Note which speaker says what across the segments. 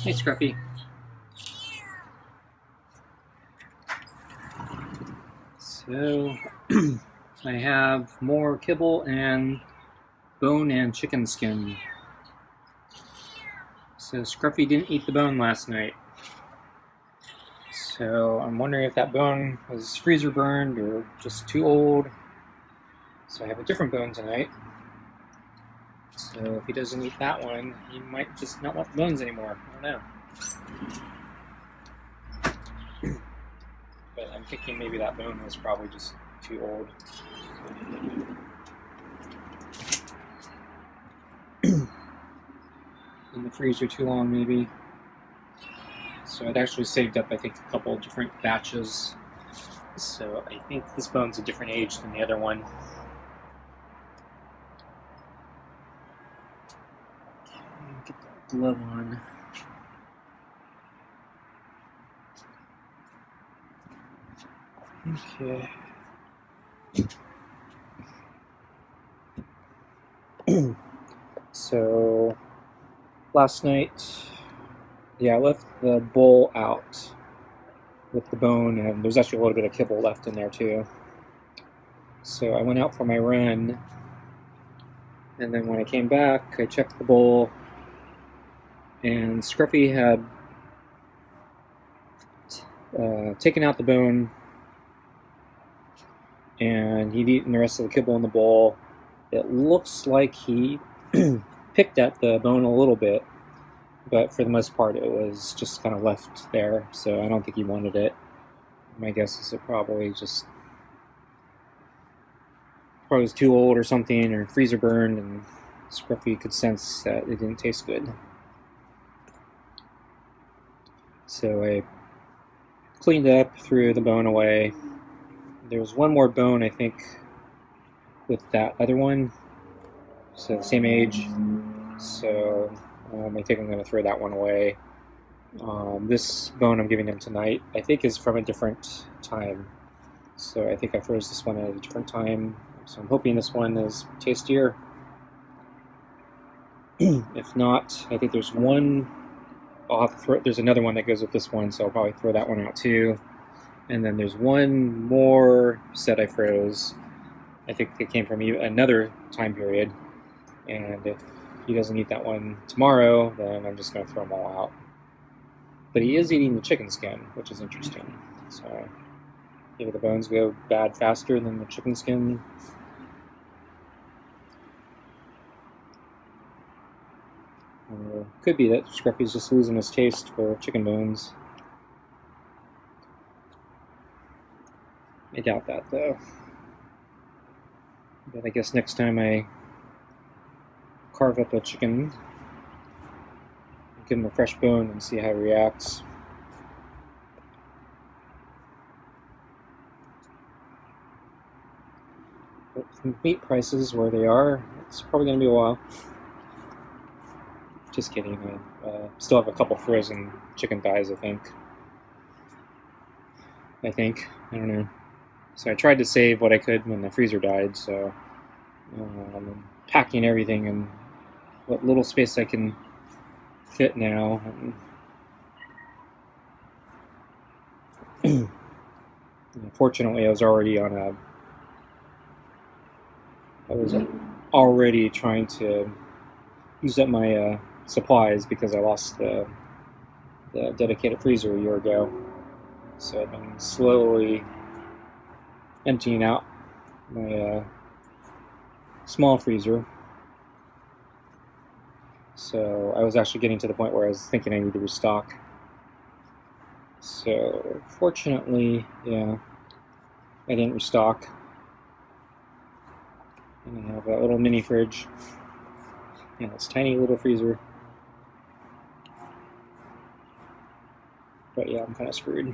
Speaker 1: Hey, Scruffy. So, I have more kibble and bone and chicken skin. So, Scruffy didn't eat the bone last night. So, I'm wondering if that bone was freezer burned or just too old. So, I have a different bone tonight. So, if he doesn't eat that one, he might just not want the bones anymore. I don't know. But I'm thinking maybe that bone was probably just too old. In the freezer too long, maybe. So I'd actually saved up, I think, a couple of different batches. So I think this bone's a different age than the other one. Okay, get that glove on. Okay. So last night, I left the bowl out with the bone, and there's actually a little bit of kibble left in there too. So I went out for my run, and then when I came back, I checked the bowl, and Scruffy had taken out the bone, and he'd eaten the rest of the kibble in the bowl. It looks like he picked at the bone a little bit, but for the most part it was just kind of left there, so I don't think he wanted it. My guess is it probably was too old or something, or freezer burned, and Scruffy could sense that it didn't taste good. So I cleaned up, threw the bone away. There was one more bone, I think, with that other one, so the same age. So I think I'm going to throw that one away. This bone I'm giving him tonight, I think, is from a different time. So I think I froze this one at a different time. So I'm hoping this one is tastier. If not, I think there's one. I'll have to throw. There's another one that goes with this one, so I'll probably throw that one out too. And then there's one more set I froze. I think it came from another time period. And if he doesn't eat that one tomorrow, then I'm just going to throw them all out. But he is eating the chicken skin, which is interesting. So maybe the bones go bad faster than the chicken skin. Or could be that Scruffy's just losing his taste for chicken bones. I doubt that, though. But I guess next time I carve up a chicken, give him a fresh bone and see how he reacts. But with meat prices where they are, it's probably going to be a while. Just kidding. I still have a couple frozen chicken thighs, I think. I don't know. So I tried to save what I could when the freezer died, so I'm packing everything in what little space I can fit now. Fortunately, I was already trying to use up my supplies because I lost the dedicated freezer a year ago. So I've been slowly emptying out my small freezer. So I was actually getting to the point where I was thinking I need to restock. So fortunately, I didn't restock. And I have a little mini fridge. And this tiny little freezer. But yeah, I'm kind of screwed.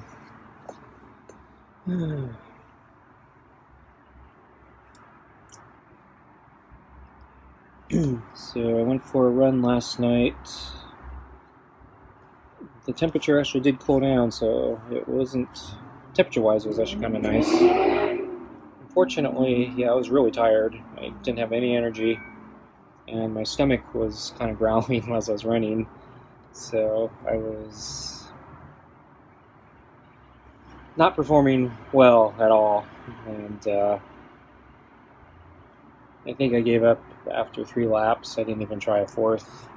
Speaker 1: So I went for a run last night. The temperature actually did cool down, so it wasn't, temperature-wise, it was actually kind of nice. Unfortunately, I was really tired. I didn't have any energy, and my stomach was kind of growling as I was running. So I was not performing well at all, and I think I gave up after 3 laps. I didn't even try a fourth.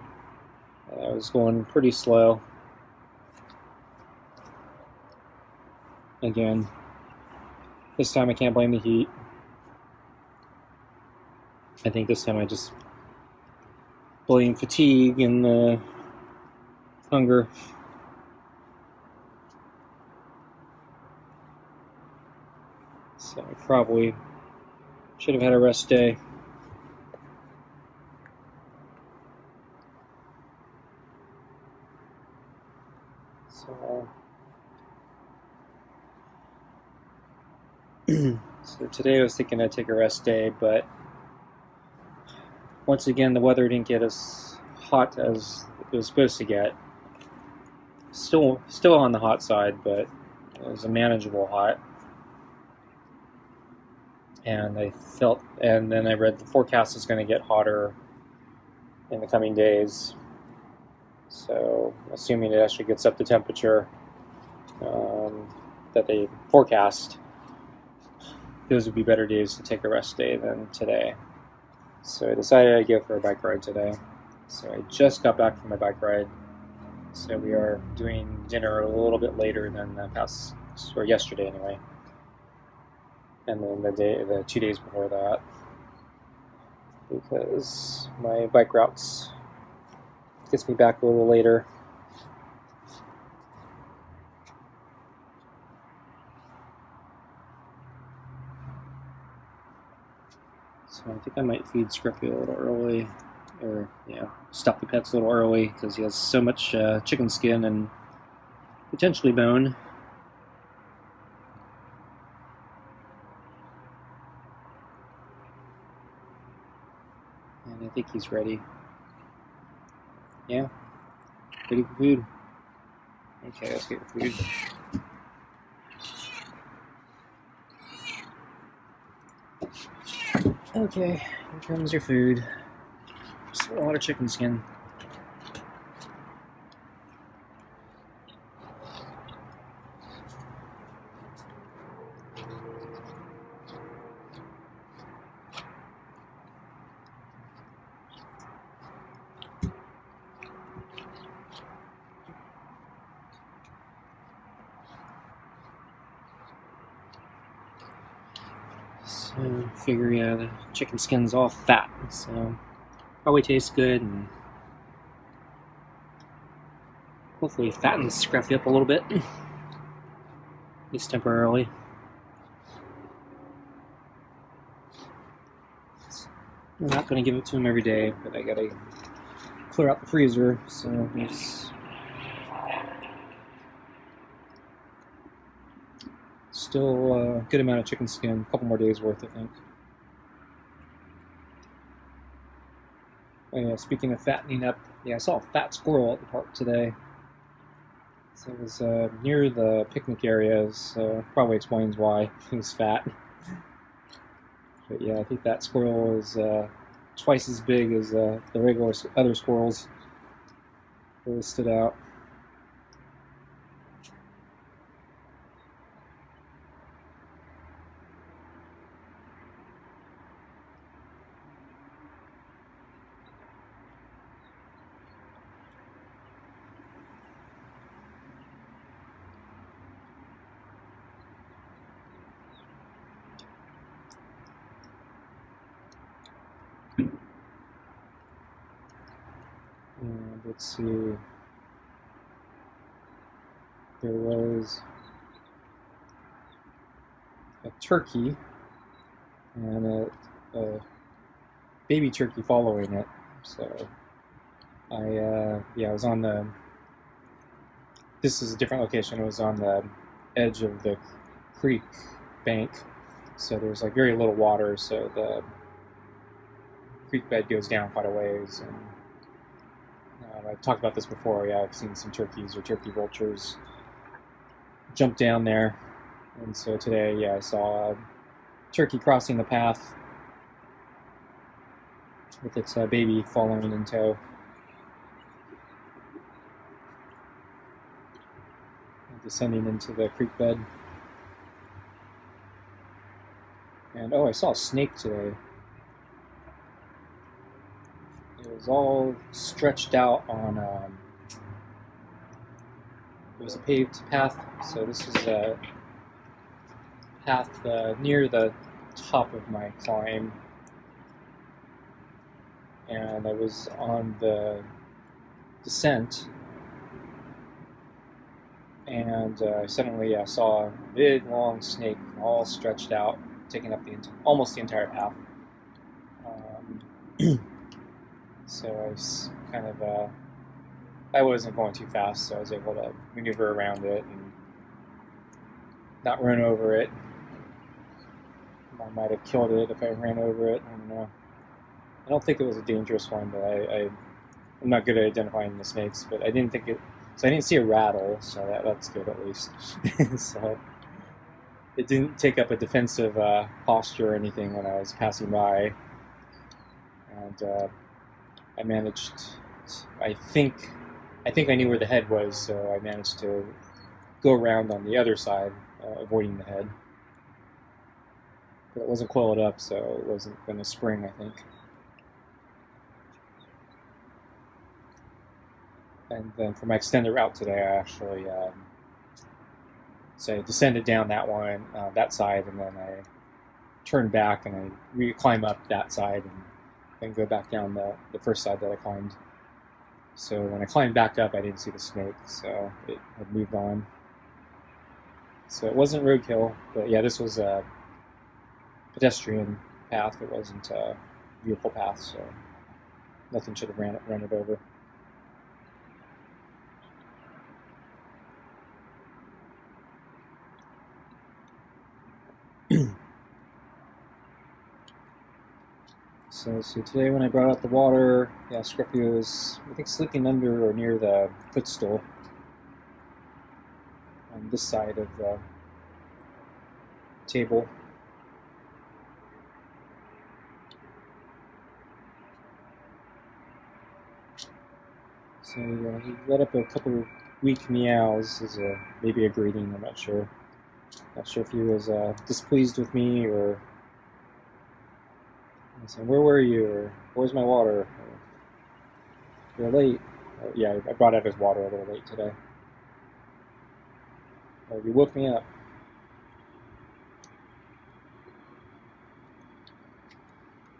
Speaker 1: I was going pretty slow. Again, this time I can't blame the heat. I think this time I just blame fatigue and hunger. So I probably should have had a rest day. So today I was thinking I'd take a rest day, but once again the weather didn't get as hot as it was supposed to get. Still on the hot side, but it was a manageable hot. And then I read the forecast is going to get hotter in the coming days. So assuming it actually gets up to temperature that they forecast, those would be better days to take a rest day than today. So I decided I'd go for a bike ride today. So I just got back from my bike ride. So we are doing dinner a little bit later than yesterday anyway. And then the 2 days before that. Because my bike routes gets me back a little later. So I think I might feed Scruffy a little early, or stop the pets a little early because he has so much chicken skin and potentially bone. And I think he's ready. Yeah, ready for food. Okay, let's get your food. Okay, here comes your food. Just a lot of chicken skin. So figure the chicken skin's all fat, so probably tastes good and hopefully fattens Scruffy up a little bit, at least temporarily. I'm not going to give it to him every day, but I gotta clear out the freezer, so there's still a good amount of chicken skin, a couple more days worth, I think. Oh, yeah, speaking of fattening up, I saw a fat squirrel at the park today. So it was near the picnic area, so probably explains why he was fat. But yeah, I think that squirrel is twice as big as the regular other squirrels. Really stood out. And let's see. There was a turkey and a baby turkey following it. So I was on the. This is a different location. It was on the edge of the creek bank, so there's like very little water. So the creek bed goes down quite a ways, and I've talked about this before. Yeah, I've seen some turkeys or turkey vultures jump down there, and so today, I saw a turkey crossing the path with its baby following in tow. descending into the creek bed. And oh, I saw a snake today. It was all stretched out on. It was a paved path, so this is a path near the top of my climb, and I was on the descent, and suddenly I saw a big long snake all stretched out, taking up almost the entire path. So I was kind of I wasn't going too fast, so I was able to maneuver around it and not run over it. I might have killed it if I ran over it. I don't know. I don't think it was a dangerous one, but I'm not good at identifying the snakes. But I didn't think it. So I didn't see a rattle, so that's good at least. So it didn't take up a defensive posture or anything when I was passing by, and I managed. I think I knew where the head was, so I managed to go around on the other side, avoiding the head. But it wasn't coiled up, so it wasn't going to spring, I think. And then for my extended route today, I actually so I descended down that side, and then I turned back and I climb up that side and then go back down the first side that I climbed. So when I climbed back up, I didn't see the snake, so it had moved on. So it wasn't roadkill, but yeah, this was a pedestrian path. It wasn't a vehicle path, so nothing should have ran it over. So today when I brought out the water, yeah, Scruffy was, I think, sleeping under or near the footstool on this side of the table. So he let up a couple of weak meows as maybe a greeting. I'm not sure. Not sure if he was displeased with me or saying, "Where were you?" or "Where's my water?" Or, "You're late." Or, yeah, I brought out his water a little late today. Or, "You woke me up."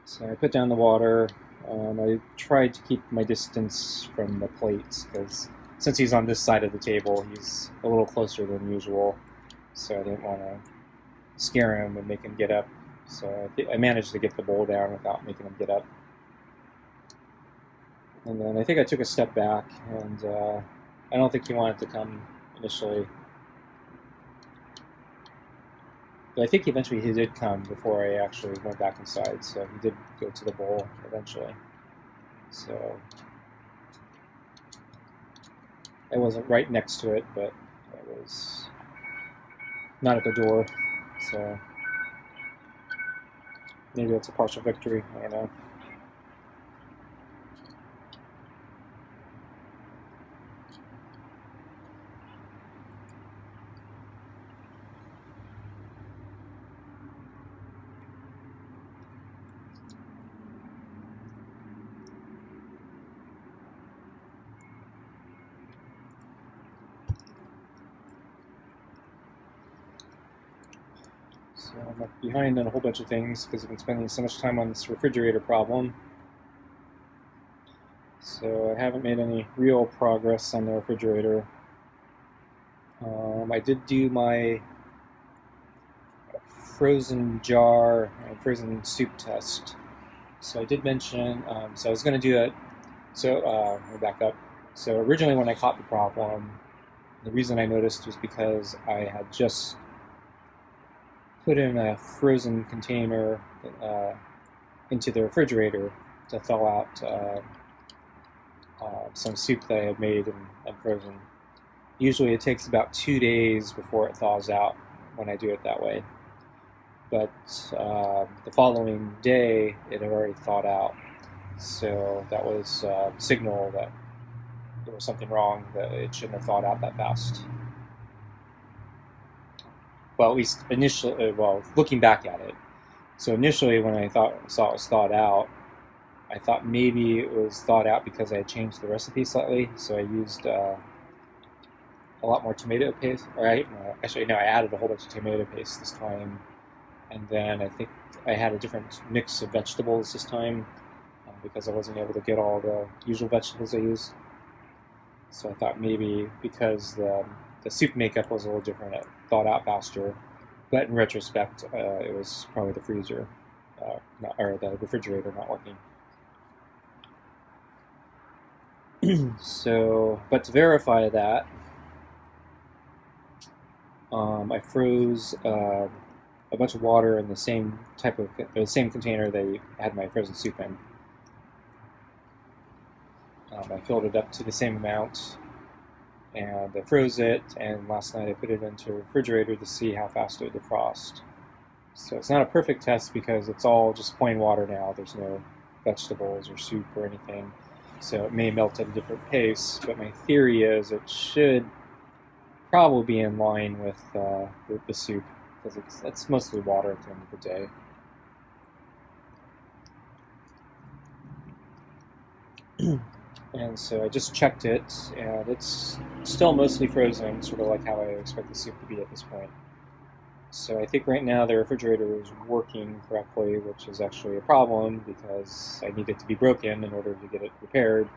Speaker 1: So I put down the water. I tried to keep my distance from the plates because since he's on this side of the table, he's a little closer than usual. So I didn't want to scare him and make him get up. So I managed to get the bowl down without making him get up. And then I think I took a step back, and I don't think he wanted to come initially. But I think eventually he did come before I actually went back inside, so he did go to the bowl eventually. So I wasn't right next to it, but I was not at the door, so maybe it's a partial victory, I don't know. So I'm behind on a whole bunch of things because I've been spending so much time on this refrigerator problem. So I haven't made any real progress on the refrigerator. I did do my frozen jar and frozen soup test. So I did mention, so I was going to do it. So let me back up. So originally when I caught the problem, the reason I noticed was because I had just put in a frozen container into the refrigerator to thaw out some soup that I had made and frozen. Usually it takes about 2 days before it thaws out when I do it that way. But the following day, it had already thawed out. So that was a signal that there was something wrong, that it shouldn't have thawed out that fast. well, at least initially, well, looking back at it. So initially, when I saw it was thawed out, I thought maybe it was thawed out because I had changed the recipe slightly. So I used a lot more tomato paste. Actually, no, I added a whole bunch of tomato paste this time, and then I think I had a different mix of vegetables this time because I wasn't able to get all the usual vegetables I use. So I thought maybe because the soup makeup was a little different, it thawed out faster. But in retrospect, it was probably the freezer, or the refrigerator not working. So, but to verify that, I froze a bunch of water in the same same container they had my frozen soup in. I filled it up to the same amount, and I froze it. And last night I put it into the refrigerator to see how fast it would defrost. So it's not a perfect test because it's all just plain water now. There's no vegetables or soup or anything. So it may melt at a different pace, but my theory is it should probably be in line with the soup because it's mostly water at the end of the day. And so I just checked it, and it's still mostly frozen, sort of like how I expect the soup to be at this point. So I think right now the refrigerator is working correctly, which is actually a problem because I need it to be broken in order to get it repaired,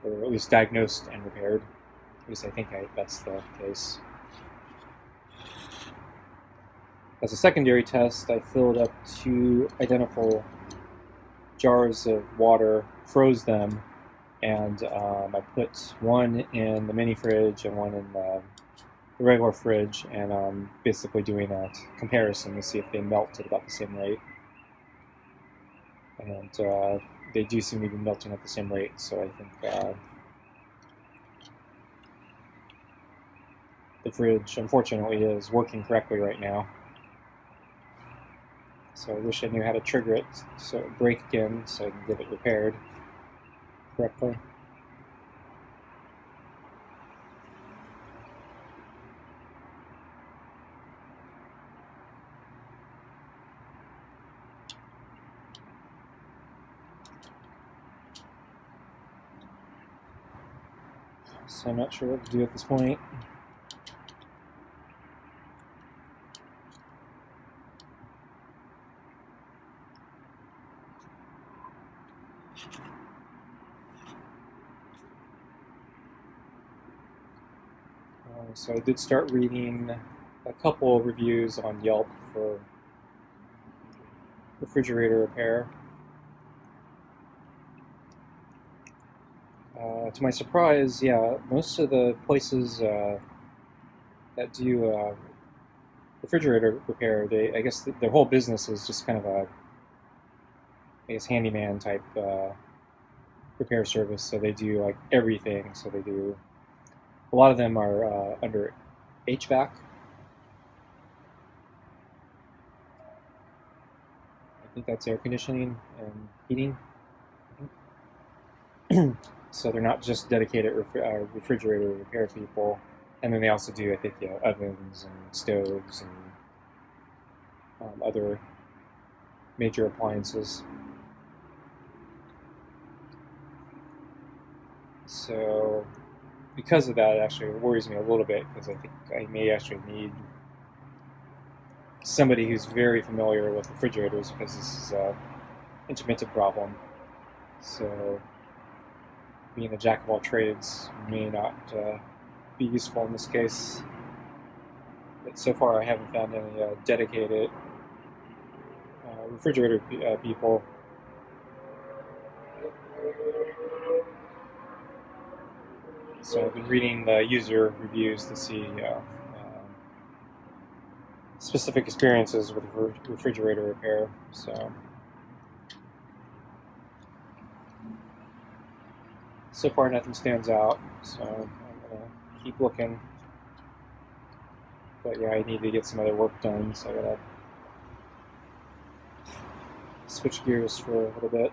Speaker 1: or at least diagnosed and repaired. At least I think that's the case. As a secondary test, I filled up 2 identical jars of water, froze them, and I put one in the mini fridge and one in the regular fridge, and I'm basically doing a comparison to see if they melt at about the same rate. And they do seem to be melting at the same rate, so I think the fridge, unfortunately, is working correctly right now. So I wish I knew how to trigger it so it would break again so I can get it repaired correctly. So I'm not sure what to do at this point. So I did start reading a couple of reviews on Yelp for refrigerator repair. To my surprise, yeah, most of the places that do refrigerator repair, I guess their whole business is just kind of I guess, handyman type repair service. So they do like everything. So they do, a lot of them are under HVAC. I think that's air conditioning and heating. So they're not just dedicated refrigerator repair people. And then they also do, I think, ovens and stoves and other major appliances. So because of that, it actually worries me a little bit because I think I may actually need somebody who's very familiar with refrigerators because this is an intermittent problem. So being a jack of all trades may not be useful in this case. But so far I haven't found any dedicated refrigerator people. So I've been reading the user reviews to see specific experiences with refrigerator repair. So far nothing stands out, so I'm going to keep looking. But yeah, I need to get some other work done, so I gotta switch gears for a little bit.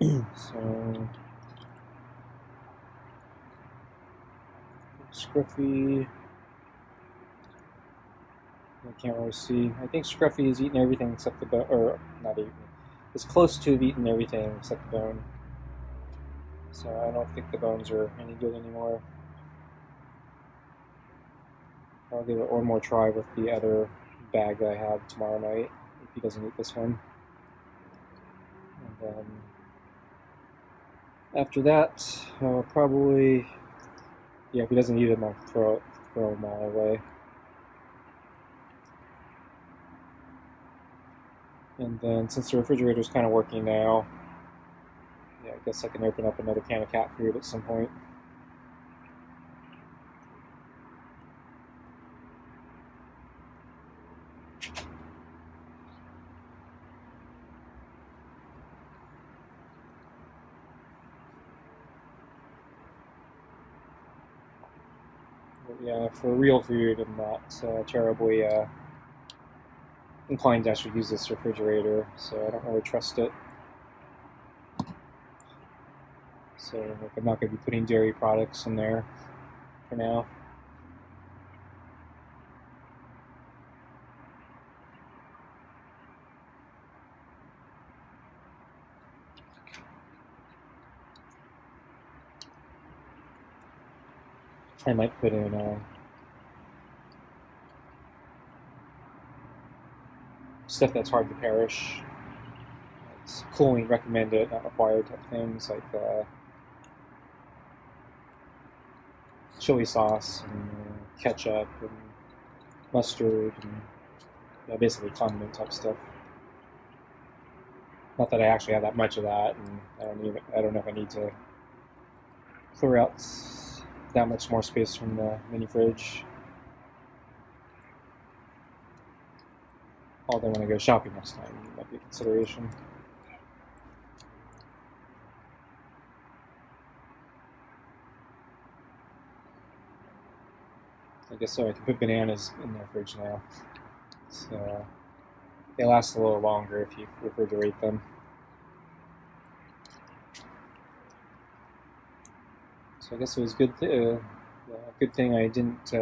Speaker 1: So Scruffy, I can't really see. I think Scruffy has eaten everything except the bone, or not eaten. It's close to eating everything except the bone. So I don't think the bones are any good anymore. I'll give it one more try with the other bag that I have tomorrow night, if he doesn't eat this one. And then after that, I'll probably, yeah, if he doesn't eat them, I'll throw them all away. And then since the refrigerator is kind of working now, yeah, I guess I can open up another can of cat food at some point. But yeah, for real food, I'm not terribly inclined to actually use this refrigerator, so I don't really trust it. So like, I'm not going to be putting dairy products in there for now. I might put in stuff that's hard to perish. It's cooling recommended, not required type things like chili sauce and ketchup and mustard and basically condiment type stuff. Not that I actually have that much of that, and I don't know if I need to clear out that much more space from the mini fridge. Although when I go shopping next time, it might be a consideration. I guess so. I can put bananas in the fridge now, so they last a little longer if you refrigerate them. So I guess it was good. Good thing I didn't.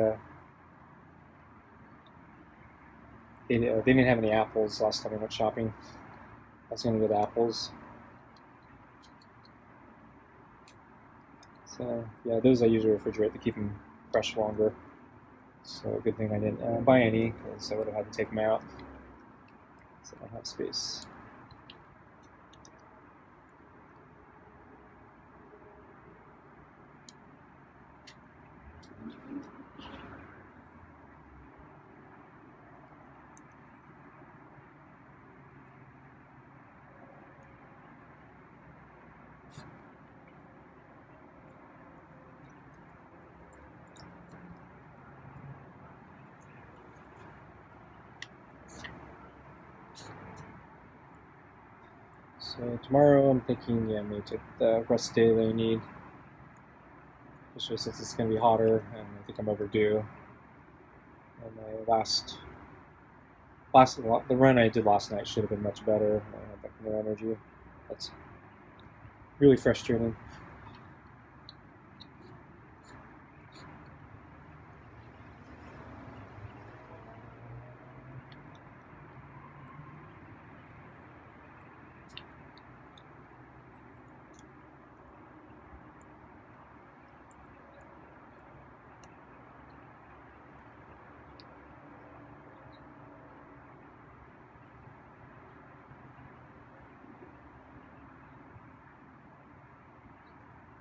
Speaker 1: They didn't have any apples last time I went shopping. I was going to get apples. So yeah, those I usually refrigerate to keep them fresh longer. So good thing I didn't buy any, because I would have had to take them out. So I don't have space. So tomorrow I'm thinking, yeah, maybe take the rest of the day that I need, especially since it's going to be hotter and I think I'm overdue. And the run I did last night should have been much better. I had that kind of energy. That's really frustrating.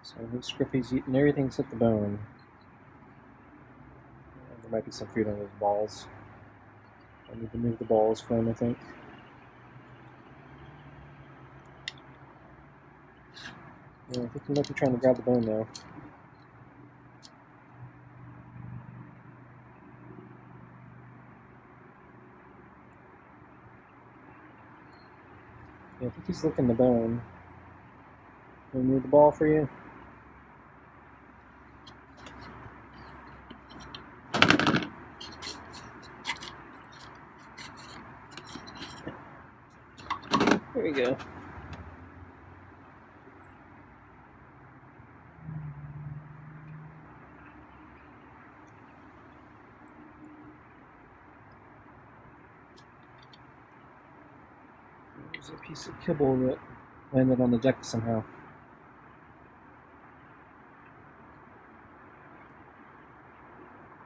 Speaker 1: So I think Scruffy's eaten everything except the bone. There might be some food on those balls. I need to move the balls for him, I think. Yeah, I think he might be trying to grab the bone now. Yeah, I think he's licking the bone. Can we move the ball for you? There we go. There's a piece of kibble that landed on the deck somehow.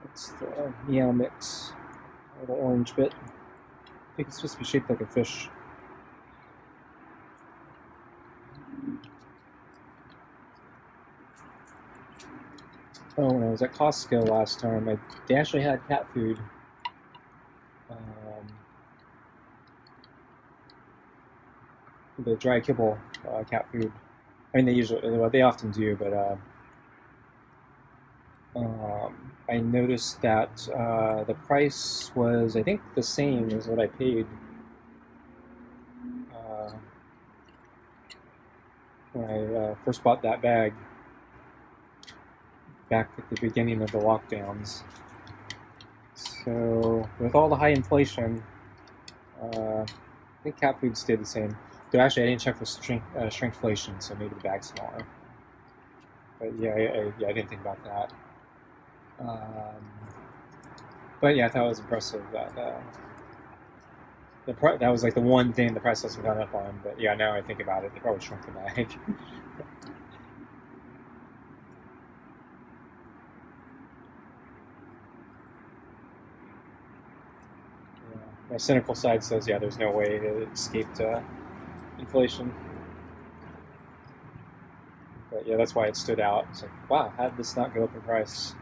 Speaker 1: It's the meow mix, a little orange bit. I think it's supposed to be shaped like a fish. Oh, when I was at Costco last time, they actually had cat food. The dry kibble cat food. I mean, they often do, but I noticed that the price was, I think, the same as what I paid when I first bought that bag back at the beginning of the lockdowns. So, with all the high inflation, I think cat food stayed the same. Though actually, I didn't check for shrinkflation, so maybe the bag's smaller. But yeah, I didn't think about that. But yeah, I thought it was impressive that that was like the one thing the price hasn't gone up on. But yeah, now I think about it, they probably shrunk the bag. My cynical side says, yeah, there's no way it escaped inflation. But yeah, that's why it stood out. It's like, wow, how did this not go up in price?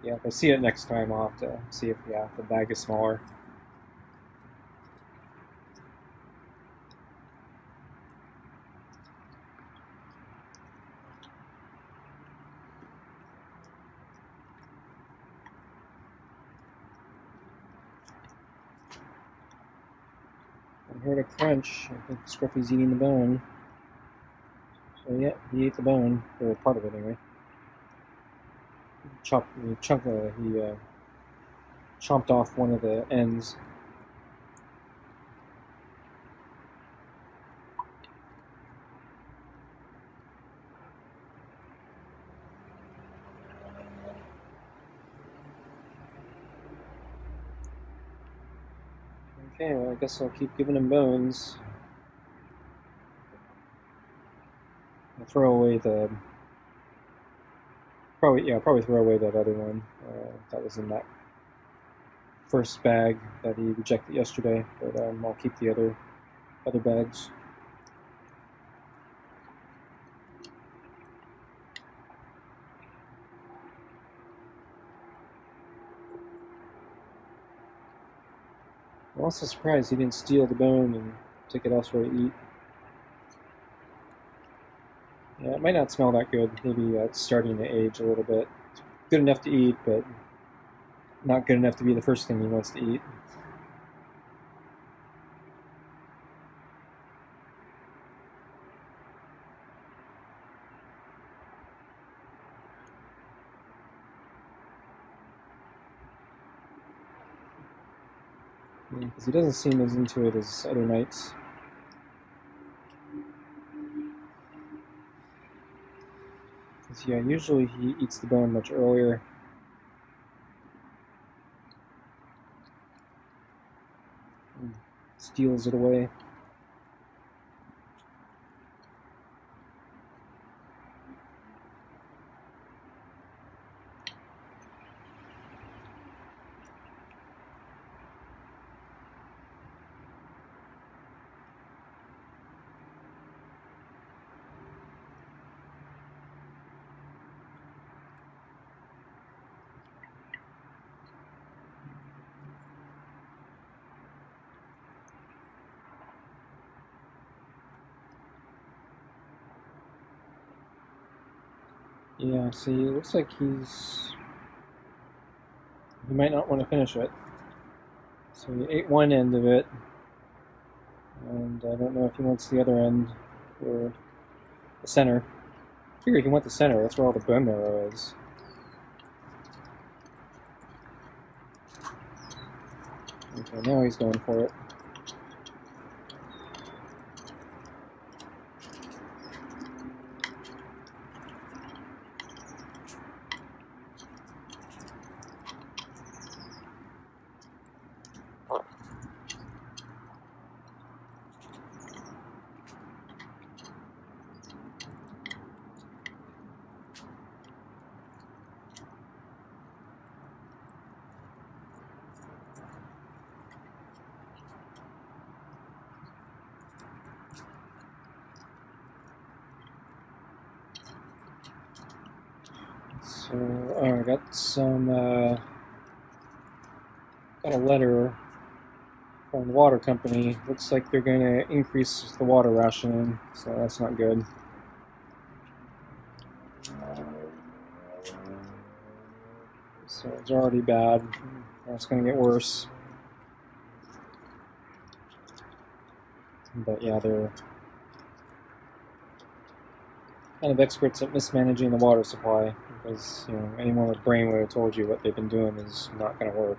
Speaker 1: Yeah, if I see it next time, I'll have to see if the bag is smaller. I heard a crunch. I think Scruffy's eating the bone. So yeah, he ate the bone, or part of it anyway. He chomped off one of the ends. Okay, well, I guess I'll keep giving him bones. I'll throw away I'll probably throw away that other one that was in that first bag that he rejected yesterday. But I'll keep the other bags. I'm also surprised he didn't steal the bone and take it elsewhere to eat. Yeah, it might not smell that good. Maybe it's starting to age a little bit. It's good enough to eat, but not good enough to be the first thing he wants to eat. Because he doesn't seem as into it as other nights. Because yeah, usually he eats the bone much earlier. And steals it away. Yeah, see, it looks like he might not want to finish it. So he ate one end of it, and I don't know if he wants the other end or the center. I figure he wants the center, that's where all the bone marrow is. Okay, now he's going for it. So, I got some, got a letter from the water company. Looks like they're going to increase the water rationing, so that's not good. So it's already bad. That's going to get worse. But yeah, they're kind of experts at mismanaging the water supply, because anyone with brain would have told you what they've been doing is not going to work.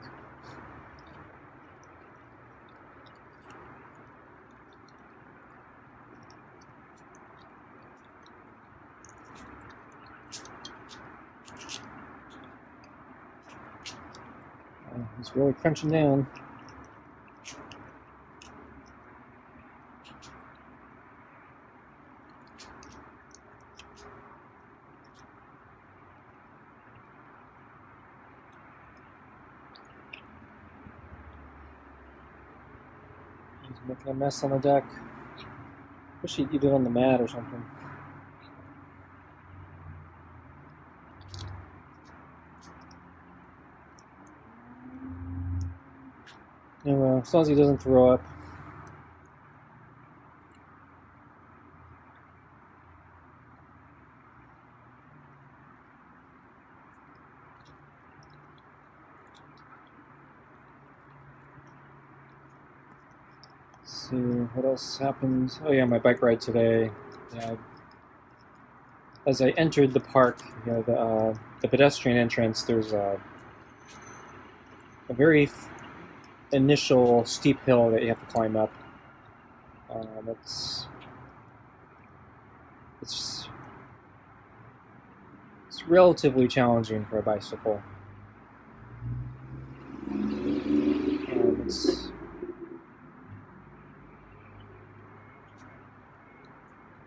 Speaker 1: It's really crunching down. He's making a mess on the deck. Wish he'd eat it on the mat or something. Anyway, as long as he doesn't throw up. Let's see what else happened. Oh yeah, my bike ride today. Yeah, as I entered the park, the pedestrian entrance, there's a very initial steep hill that you have to climb up. It's relatively challenging for a bicycle.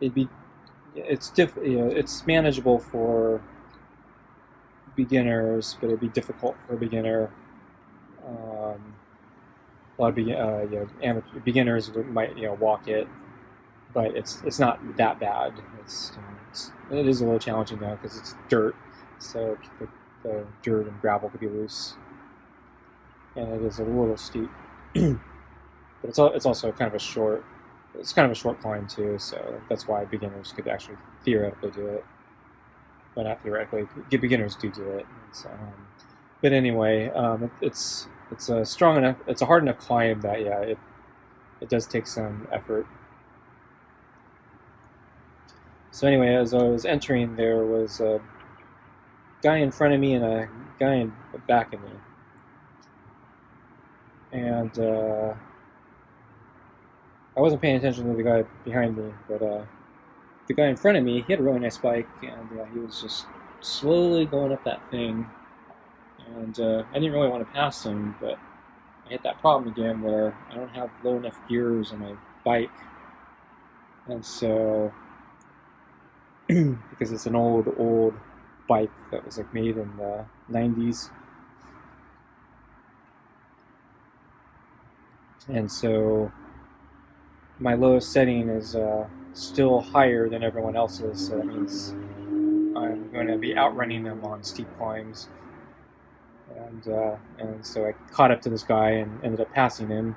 Speaker 1: It's manageable for beginners, but it'd be difficult for a beginner. A lot of beginners might walk it, but it's not that bad. It is a little challenging though because it's dirt, so the dirt and gravel could be loose, and it is a little steep. But it's also kind of a short. It's kind of a short climb too, so that's why beginners could actually theoretically do it. But not theoretically, beginners do it. So, but anyway, it's a strong enough. It's a hard enough climb that it does take some effort. So anyway, as I was entering, there was a guy in front of me and a guy in the back of me, and I wasn't paying attention to the guy behind me, but the guy in front of me, he had a really nice bike, and he was just slowly going up that thing, and I didn't really want to pass him, but I hit that problem again where I don't have low enough gears on my bike, and so because it's an old bike that was like made in the 90s, and so my lowest setting is still higher than everyone else's, so that means I'm going to be outrunning them on steep climbs. And so I caught up to this guy and ended up passing him,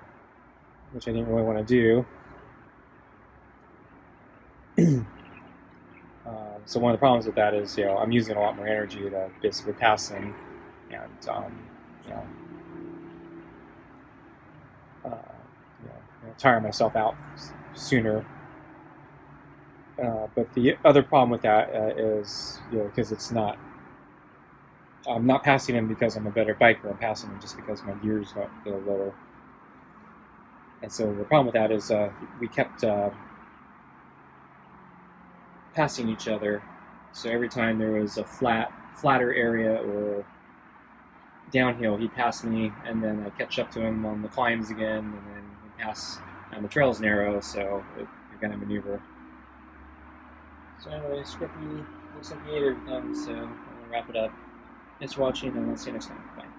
Speaker 1: which I didn't really want to do. So one of the problems with that is, I'm using a lot more energy to basically pass him, and tire myself out sooner. But the other problem with that is, because I'm not passing him because I'm a better biker. I'm passing him just because my gears go lower. And so the problem with that is we kept passing each other. So every time there was a flatter area or downhill, he'd pass me, and then I'd catch up to him on the climbs again, and then he'd pass. And the trail's narrow, so you're gonna maneuver. So anyway, Scruffy looks like he ate everything, so I'm gonna wrap it up. Thanks for watching, and I'll see you next time. Bye.